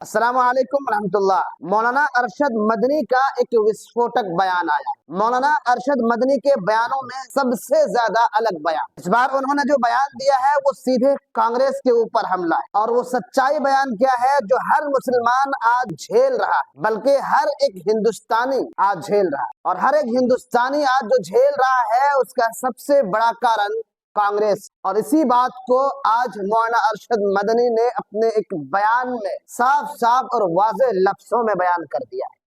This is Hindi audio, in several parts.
अस्सलामुअलैकुम रहमतुल्लाह। मौलाना अरशद मदनी का एक विस्फोटक बयान आया। मौलाना अरशद मदनी के बयानों में सबसे ज्यादा अलग बयान, इस बार उन्होंने जो बयान दिया है वो सीधे कांग्रेस के ऊपर हमला है। और वो सच्चाई बयान क्या है जो हर मुसलमान आज झेल रहा है, बल्कि हर एक हिंदुस्तानी आज झेल रहा है। और हर एक हिंदुस्तानी आज जो झेल रहा है उसका सबसे बड़ा कारण कांग्रेस। और इसी बात को आज मौलाना अरशद मदनी ने अपने एक बयान में साफ साफ और वाज़ेह लफ्जों में बयान कर दिया है।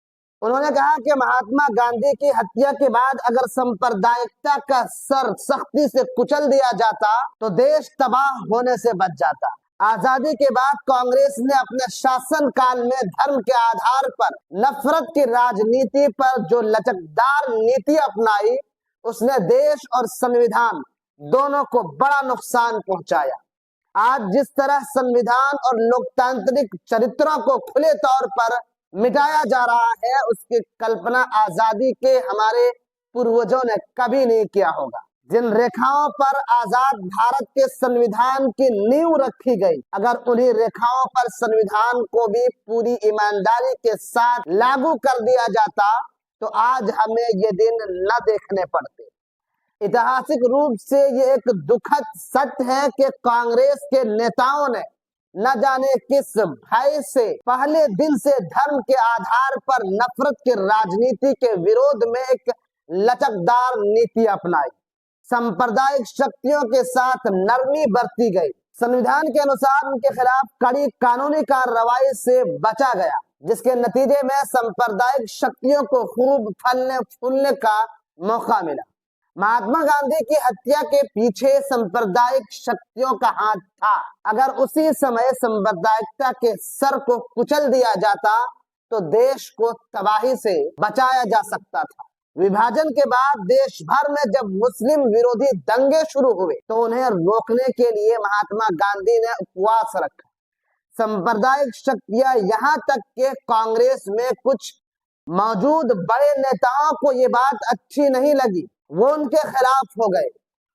उन्होंने कहा कि महात्मा गांधी की हत्या के बाद अगर सांप्रदायिकता का सर सख्ती से कुचल दिया जाता तो देश तबाह होने से बच जाता। आजादी के बाद कांग्रेस ने अपने शासन काल में धर्म के आधार पर नफरत की राजनीति पर जो लचकदार नीति अपनाई, उसने देश और संविधान दोनों को बड़ा नुकसान पहुंचाया। आज जिस तरह संविधान और लोकतांत्रिक चरित्रों को खुले तौर पर मिटाया जा रहा है, उसकी कल्पना आजादी के हमारे पूर्वजों ने कभी नहीं किया होगा। जिन रेखाओं पर आजाद भारत के संविधान की नींव रखी गई, अगर उन्हीं रेखाओं पर संविधान को भी पूरी ईमानदारी के साथ लागू कर दिया जाता तो आज हमें ये दिन न देखने पड़ते। ऐतिहासिक रूप से ये एक दुखद सत्य है कि कांग्रेस के नेताओं ने न जाने किस भय से पहले दिन से धर्म के आधार पर नफरत की राजनीति के विरोध में एक लचकदार नीति अपनाई। सांप्रदायिक शक्तियों के साथ नरमी बरती गई। संविधान के अनुसार उनके खिलाफ कड़ी कानूनी कार्रवाई से बचा गया, जिसके नतीजे में सांप्रदायिक शक्तियों को खूब फलने फूलने का मौका मिला। महात्मा गांधी की हत्या के पीछे सांप्रदायिक शक्तियों का हाथ था। अगर उसी समय सांप्रदायिकता के सर को कुचल दिया जाता तो देश को तबाही से बचाया जा सकता था। विभाजन के बाद देश भर में जब मुस्लिम विरोधी दंगे शुरू हुए तो उन्हें रोकने के लिए महात्मा गांधी ने उपवास रखा। सांप्रदायिक शक्तियां यहाँ तक कि कांग्रेस में कुछ मौजूद बड़े नेताओं को ये बात अच्छी नहीं लगी, वो उनके खिलाफ हो गए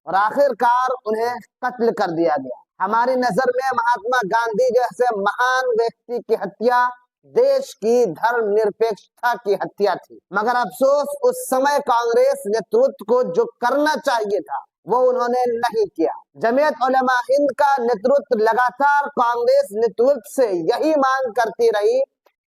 और आखिरकार उन्हें कत्ल कर दिया गया। हमारी नजर में महात्मा गांधी जैसे महान व्यक्ति की हत्या देश की धर्मनिरपेक्षता की हत्या थी, मगर अफसोस उस समय कांग्रेस नेतृत्व को जो करना चाहिए था वो उन्होंने नहीं किया। जमीयत उलमा हिंद का नेतृत्व लगातार कांग्रेस नेतृत्व से यही मांग करती रही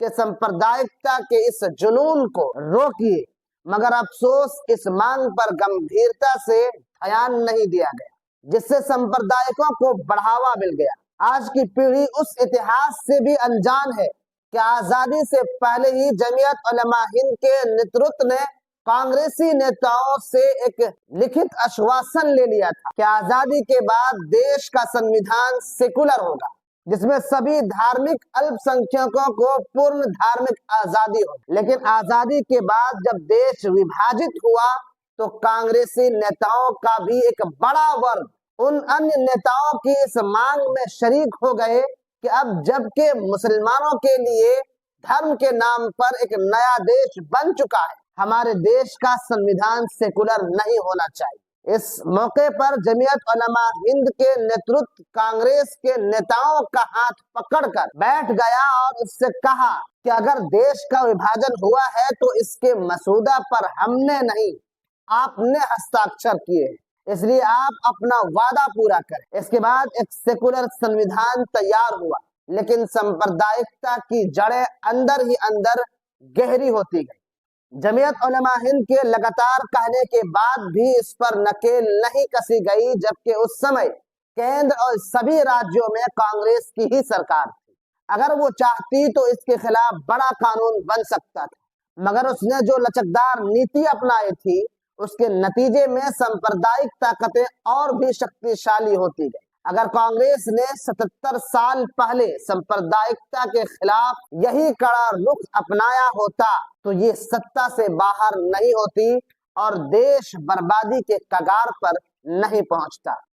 कि सांप्रदायिकता के इस जुनून को रोकिए, मगर अफसोस इस मांग पर गंभीरता से ध्यान नहीं दिया गया, जिससे सांप्रदायिकों को बढ़ावा मिल गया। आज की पीढ़ी उस इतिहास से भी अनजान है कि आजादी से पहले ही जमीयत उलमा हिंद के नेतृत्व ने कांग्रेसी नेताओं से एक लिखित आश्वासन ले लिया था कि आजादी के बाद देश का संविधान सेकुलर होगा, जिसमें सभी धार्मिक अल्पसंख्यकों को पूर्ण धार्मिक आजादी हो। लेकिन आजादी के बाद जब देश विभाजित हुआ तो कांग्रेसी नेताओं का भी एक बड़ा वर्ग उन अन्य नेताओं की इस मांग में शरीक हो गए कि अब जबकि मुसलमानों के लिए धर्म के नाम पर एक नया देश बन चुका है, हमारे देश का संविधान सेकुलर नहीं होना चाहिए। इस मौके पर जमीयत उलमा हिंद के नेतृत्व कांग्रेस के नेताओं का हाथ पकड़कर बैठ गया और उससे कहा कि अगर देश का विभाजन हुआ है तो इसके मसूदा पर हमने नहीं, आपने हस्ताक्षर किए, इसलिए आप अपना वादा पूरा करें। इसके बाद एक सेकुलर संविधान तैयार हुआ, लेकिन सांप्रदायिकता की जड़ें अंदर ही अंदर गहरी होती गई। जमीयत उलमा हिंद के लगातार कहने के बाद भी इस पर नकेल नहीं कसी गई, जबकि उस समय केंद्र और सभी राज्यों में कांग्रेस की ही सरकार थी। अगर वो चाहती तो इसके खिलाफ बड़ा कानून बन सकता था, मगर उसने जो लचकदार नीति अपनाई थी उसके नतीजे में सांप्रदायिक ताकतें और भी शक्तिशाली होती गई। अगर कांग्रेस ने 77 साल पहले सांप्रदायिकता के खिलाफ यही कड़ा रुख अपनाया होता तो ये सत्ता से बाहर नहीं होती और देश बर्बादी के कगार पर नहीं पहुंचता।